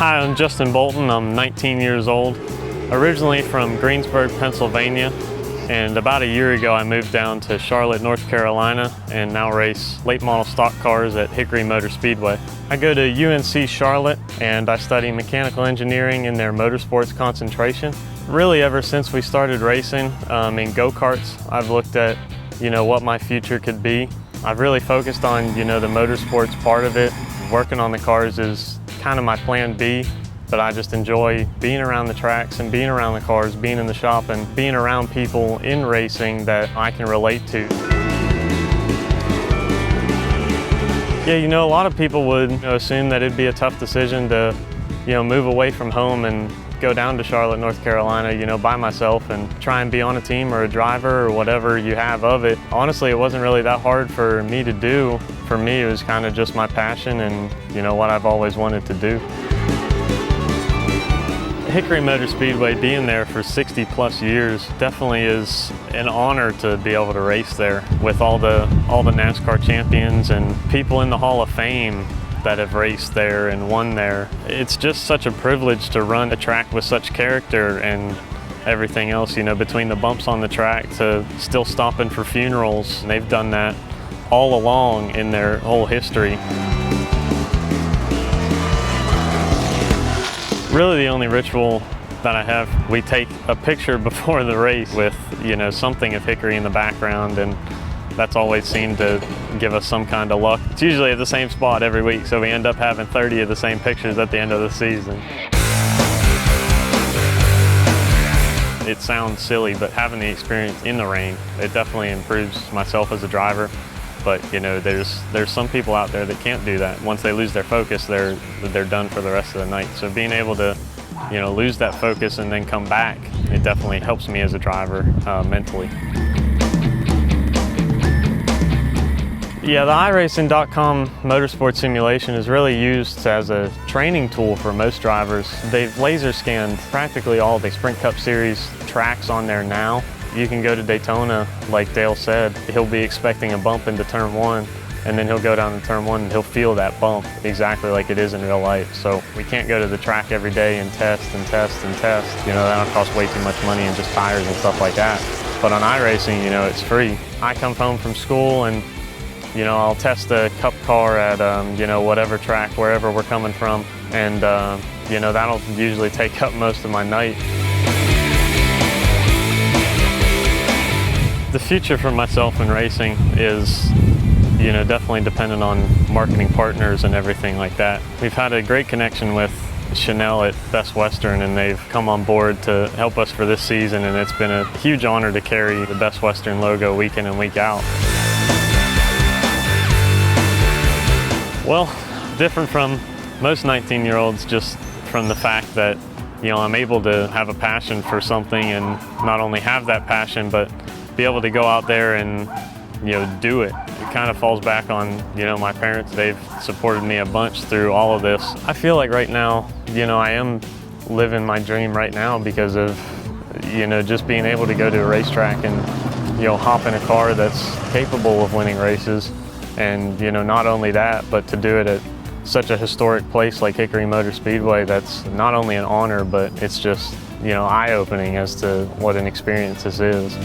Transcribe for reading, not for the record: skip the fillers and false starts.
Hi, I'm Justin Bolton. I'm 19 years old, originally from Greensburg, Pennsylvania, and about a year ago I moved down to Charlotte, North Carolina, and now race late model stock cars at Hickory Motor Speedway. I go to UNC Charlotte and I study mechanical engineering in their motorsports concentration. Really, ever since we started racing in go-karts, I've looked at what my future could be. I've really focused on the motorsports part of it. Working on the cars is kind of my plan B, but I just enjoy being around the tracks and being around the cars, being in the shop and being around people in racing that I can relate to. Yeah, a lot of people would assume that it'd be a tough decision to move away from home and go down to Charlotte, North Carolina, by myself and try and be on a team or a driver or whatever you have of it. Honestly, it wasn't really that hard for me to do. For me, it was kind of just my passion and what I've always wanted to do. Hickory Motor Speedway, being there for 60 plus years, definitely is an honor to be able to race there with all the NASCAR champions and people in the Hall of Fame that have raced there and won there. It's just such a privilege to run a track with such character and everything else, between the bumps on the track to still stopping for funerals. And they've done that all along in their whole history. Really the only ritual that I have, we take a picture before the race with, something of Hickory in the background, and that's always seemed to give us some kind of luck. It's usually at the same spot every week, so we end up having 30 of the same pictures at the end of the season. It sounds silly, but having the experience in the rain, it definitely improves myself as a driver. But there's some people out there that can't do that. Once they lose their focus, they're done for the rest of the night. So being able to lose that focus and then come back, it definitely helps me as a driver mentally. Yeah, the iRacing.com motorsport simulation is really used as a training tool for most drivers. They've laser scanned practically all the Sprint Cup Series tracks on there now. You can go to Daytona, like Dale said, he'll be expecting a bump into turn one, and then he'll go down to turn one and he'll feel that bump exactly like it is in real life. So we can't go to the track every day and test and test and test. That'll cost way too much money and just tires and stuff like that. But on iRacing, it's free. I come home from school and I'll test a cup car at, whatever track, wherever we're coming from. And, that'll usually take up most of my night. The future for myself in racing is, definitely dependent on marketing partners and everything like that. We've had a great connection with Chanel at Best Western, and they've come on board to help us for this season, and it's been a huge honor to carry the Best Western logo week in and week out. Well, different from most 19-year-olds, just from the fact that, I'm able to have a passion for something and not only have that passion, but be able to go out there and, do it. It kind of falls back on, my parents. They've supported me a bunch through all of this. I feel like right now, I am living my dream right now because of, just being able to go to a racetrack and, hop in a car that's capable of winning races. And, not only that, but to do it at such a historic place like Hickory Motor Speedway, that's not only an honor, but it's just, eye-opening as to what an experience this is.